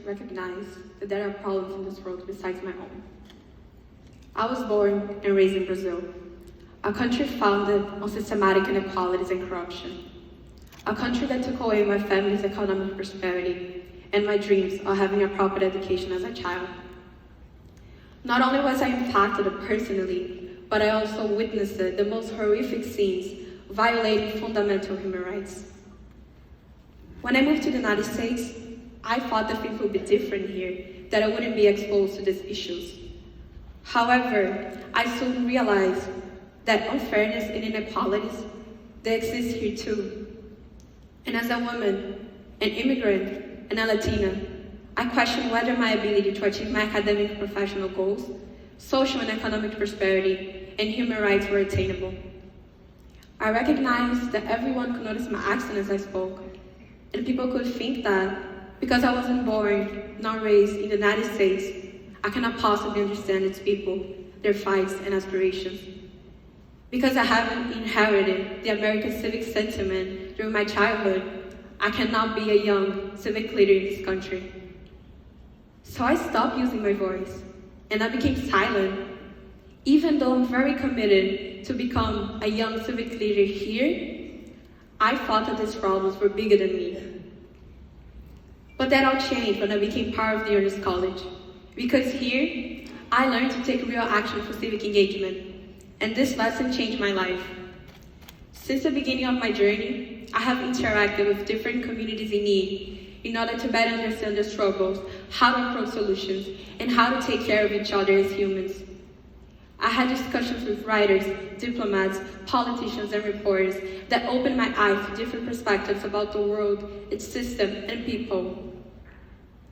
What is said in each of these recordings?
recognize that there are problems in this world besides my own. I was born and raised in Brazil, a country founded on systematic inequalities and corruption, a country that took away my family's economic prosperity and my dreams of having a proper education as a child. Not only was I impacted personally, but I also witnessed the most horrific scenes violating fundamental human rights. When I moved to the United States, I thought that things would be different here, that I wouldn't be exposed to these issues. However, I soon realized that unfairness and inequalities, they exist here too. And as a woman, an immigrant, and a Latina, I question whether my ability to achieve my academic and professional goals, social and economic prosperity, and human rights were attainable. I recognized that everyone could notice my accent as I spoke, and people could think that because I wasn't born nor raised in the United States, I cannot possibly understand its people, their fights and aspirations. Because I haven't inherited the American civic sentiment during my childhood, I cannot be a young civic leader in this country. So I stopped using my voice, and I became silent. Even though I'm very committed to become a young civic leader here, I thought that these problems were bigger than me. But that all changed when I became part of the Honors College, because here, I learned to take real action for civic engagement, and this lesson changed my life. Since the beginning of my journey, I have interacted with different communities in need in order to better understand their struggles, how to approach solutions, and how to take care of each other as humans. I had discussions with writers, diplomats, politicians, and reporters that opened my eyes to different perspectives about the world, its system, and people.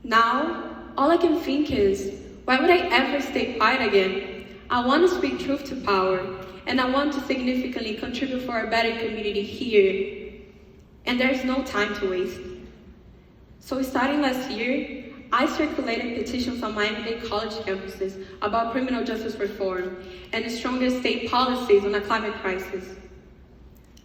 Now, all I can think is, why would I ever stay quiet again? I want to speak truth to power, and I want to significantly contribute for a better community here. And there's no time to waste. So starting last year, I circulated petitions on Miami Dade College campuses about criminal justice reform and stronger state policies on the climate crisis.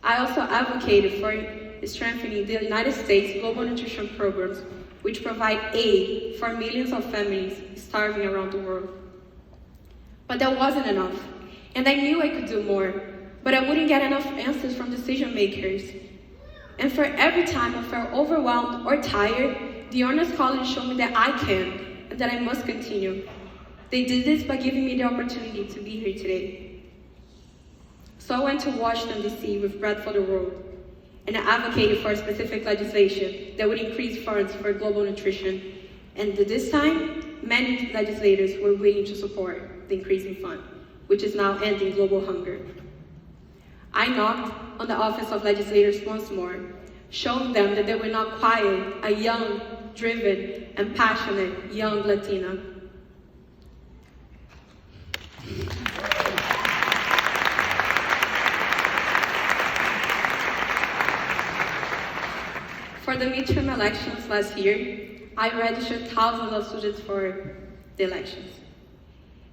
I also advocated for strengthening the United States global nutrition programs, which provide aid for millions of families starving around the world. But that wasn't enough, and I knew I could do more, but I wouldn't get enough answers from decision makers. And for every time I felt overwhelmed or tired, the Honors College showed me that I can, and that I must continue. They did this by giving me the opportunity to be here today. So I went to Washington, D.C. with Bread for the World, and I advocated for a specific legislation that would increase funds for global nutrition. And this time, many legislators were willing to support the increasing fund, which is now ending global hunger. I knocked on the office of legislators once more, showing them that they were not quiet, a young, driven, and passionate young Latina. For the midterm elections last year, I registered thousands of students for the elections.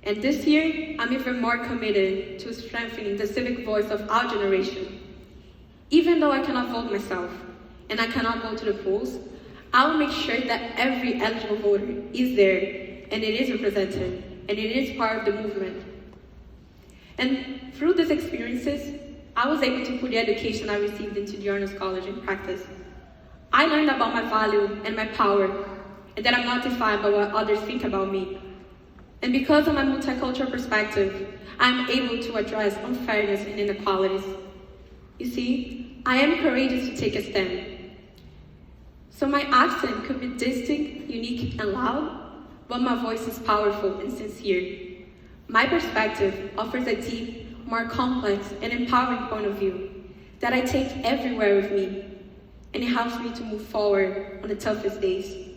And this year, I'm even more committed to strengthening the civic voice of our generation. Even though I cannot vote myself, and I cannot go to the polls, I will make sure that every eligible voter is there, and it is represented, and it is part of the movement. And through these experiences, I was able to put the education I received into the Honors College in practice. I learned about my value and my power, and that I'm not defined by what others think about me. And because of my multicultural perspective, I'm able to address unfairness and inequalities. You see, I am courageous to take a stand. So my accent could be distinct, unique, and loud, but my voice is powerful and sincere. My perspective offers a deep, more complex, and empowering point of view that I take everywhere with me, and it helps me to move forward on the toughest days.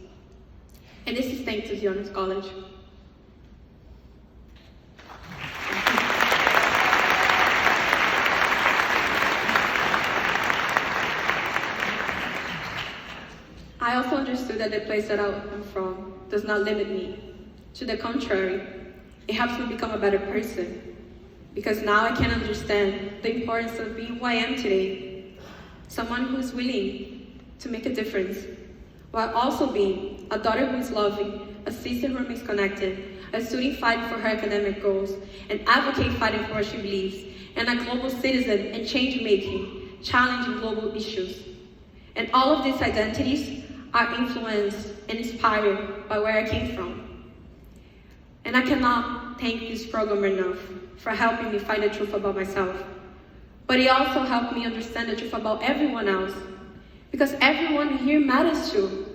And this is thanks to the Honors College. I also understood that the place that I'm from does not limit me. To the contrary, it helps me become a better person. Because now I can understand the importance of being who I am today. Someone who is willing to make a difference, while also being a daughter who is loving, a sister who remains connected, a student fighting for her academic goals, an advocate fighting for what she believes, and a global citizen in change-making, challenging global issues. And all of these identities are influenced and inspired by where I came from. And I cannot thank this program enough for helping me find the truth about myself. But it also helped me understand the truth about everyone else, because everyone here matters too.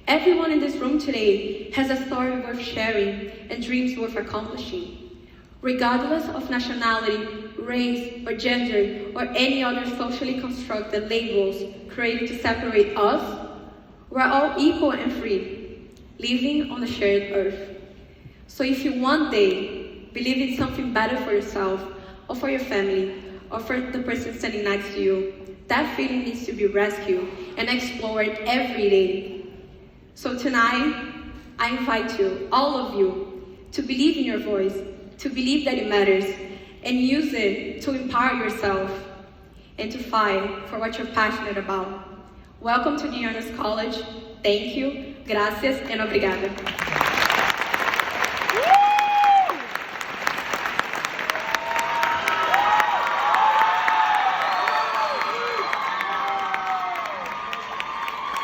Everyone in this room today has a story worth sharing and dreams worth accomplishing. Regardless of nationality, race, or gender, or any other socially constructed labels created to separate us, we're all equal and free, living on the shared earth. So if you one day believe in something better for yourself, or for your family, or for the person standing next to you, that feeling needs to be rescued and explored every day. So tonight, I invite you, all of you, to believe in your voice, to believe that it matters, and use it to empower yourself and to fight for what you're passionate about. Welcome to the Honors College. Thank you, gracias, and obrigada.